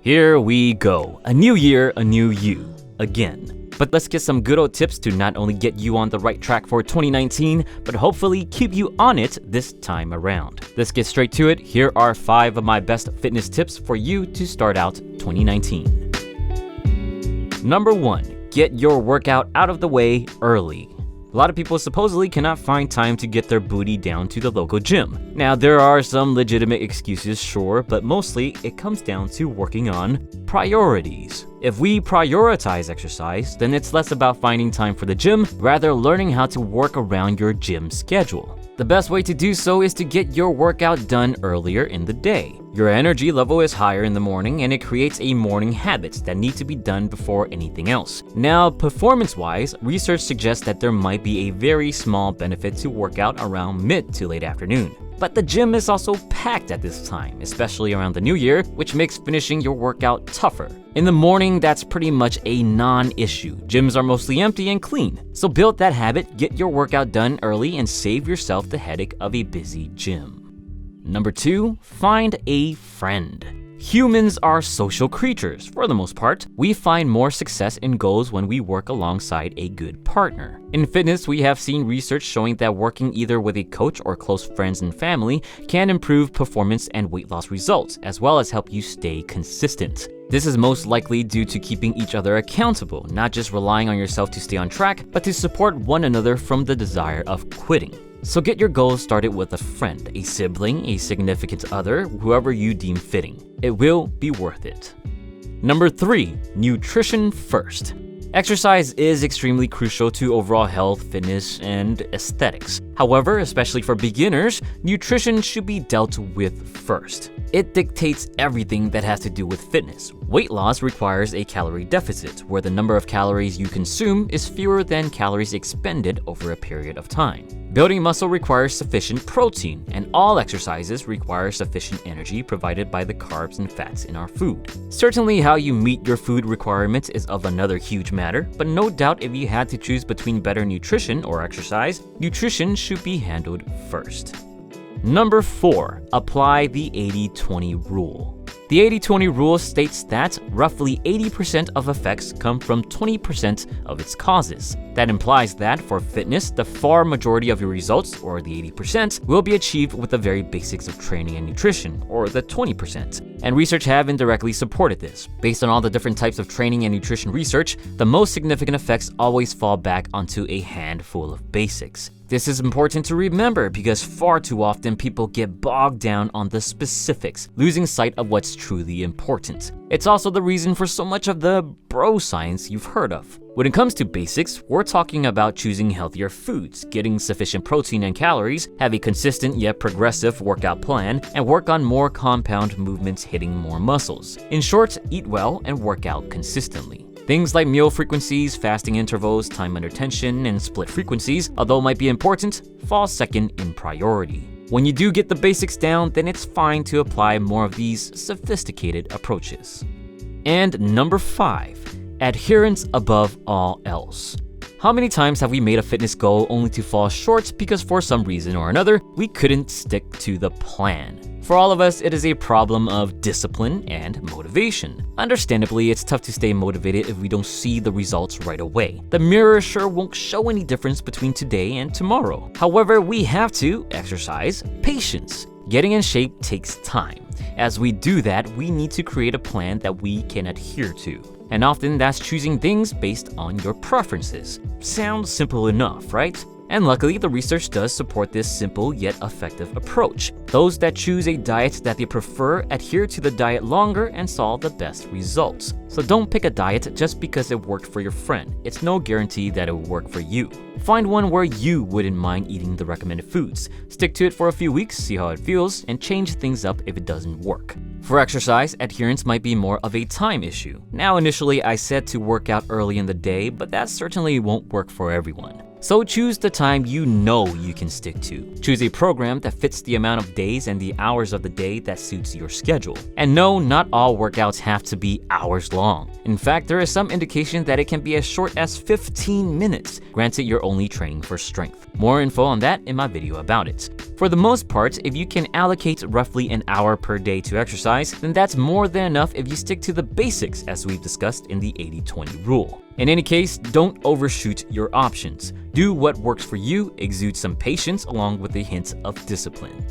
Here we go. A new year, a new you. Again. But let's get some good old tips to not only get you on the right track for 2019, but hopefully keep you on it this time around. Let's get straight to it. Here are 5 of my best fitness tips for you to start out 2019. Number 1, get your workout out of the way early. A lot of people supposedly cannot find time to get their booty down to the local gym. Now, there are some legitimate excuses, sure, but mostly it comes down to working on priorities. If we prioritize exercise, then it's less about finding time for the gym, rather learning how to work around your gym schedule. The best way to do so is to get your workout done earlier in the day. Your energy level is higher in the morning and it creates a morning habit that need to be done before anything else. Now, performance-wise, research suggests that there might be a very small benefit to workout around mid to late afternoon. But the gym is also packed at this time, especially around the new year, which makes finishing your workout tougher. In the morning, that's pretty much a non-issue. Gyms are mostly empty and clean. So build that habit, get your workout done early, and save yourself the headache of a busy gym. Number 2, find a friend. Humans are social creatures. For the most part, we find more success in goals when we work alongside a good partner. In fitness, we have seen research showing that working either with a coach or close friends and family can improve performance and weight loss results, as well as help you stay consistent. This is most likely due to keeping each other accountable, not just relying on yourself to stay on track, but to support one another from the desire of quitting. So get your goals started with a friend, a sibling, a significant other, whoever you deem fitting. It will be worth it. Number 3, nutrition first. Exercise is extremely crucial to overall health, fitness, and aesthetics. However, especially for beginners, nutrition should be dealt with first. It dictates everything that has to do with fitness. Weight loss requires a calorie deficit, where the number of calories you consume is fewer than calories expended over a period of time. Building muscle requires sufficient protein, and all exercises require sufficient energy provided by the carbs and fats in our food. Certainly, how you meet your food requirements is of another huge matter, but no doubt if you had to choose between better nutrition or exercise, nutrition should be handled first. Number 4, apply the 80-20 rule. The 80-20 rule states that roughly 80% of effects come from 20% of its causes. That implies that for fitness, the far majority of your results, or the 80%, will be achieved with the very basics of training and nutrition, or the 20%. And research have indirectly supported this. Based on all the different types of training and nutrition research, the most significant effects always fall back onto a handful of basics. This is important to remember because far too often people get bogged down on the specifics, losing sight of what's truly important. It's also the reason for so much of the bro science you've heard of. When it comes to basics, we're talking about choosing healthier foods, getting sufficient protein and calories, have a consistent yet progressive workout plan, and work on more compound movements hitting more muscles. In short, eat well and work out consistently. Things like meal frequencies, fasting intervals, time under tension, and split frequencies, although might be important, fall second in priority. When you do get the basics down, then it's fine to apply more of these sophisticated approaches. And number 5, adherence above all else. How many times have we made a fitness goal only to fall short because for some reason or another, we couldn't stick to the plan? For all of us, it is a problem of discipline and motivation. Understandably, it's tough to stay motivated if we don't see the results right away. The mirror sure won't show any difference between today and tomorrow. However, we have to exercise patience. Getting in shape takes time. As we do that, we need to create a plan that we can adhere to. And often that's choosing things based on your preferences. Sounds simple enough, right? And luckily, the research does support this simple yet effective approach. Those that choose a diet that they prefer adhere to the diet longer and saw the best results. So don't pick a diet just because it worked for your friend. It's no guarantee that it will work for you. Find one where you wouldn't mind eating the recommended foods. Stick to it for a few weeks, see how it feels, and change things up if it doesn't work. For exercise, adherence might be more of a time issue. Now, initially, I said to work out early in the day, but that certainly won't work for everyone. So choose the time you know you can stick to. Choose a program that fits the amount of days and the hours of the day that suits your schedule. And no, not all workouts have to be hours long. In fact, there is some indication that it can be as short as 15 minutes, granted you're only training for strength. More info on that in my video about it. For the most part, if you can allocate roughly an hour per day to exercise, then that's more than enough if you stick to the basics as we've discussed in the 80-20 rule. In any case, don't overshoot your options. Do what works for you, exude some patience along with a hint of discipline.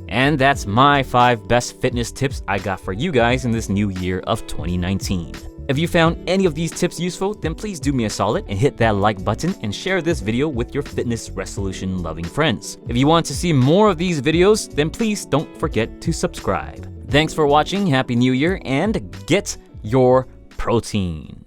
And that's my 5 best fitness tips I got for you guys in this new year of 2019. If you found any of these tips useful, then please do me a solid and hit that like button and share this video with your fitness resolution loving friends. If you want to see more of these videos, then please don't forget to subscribe. Thanks for watching, Happy New Year, and get your protein.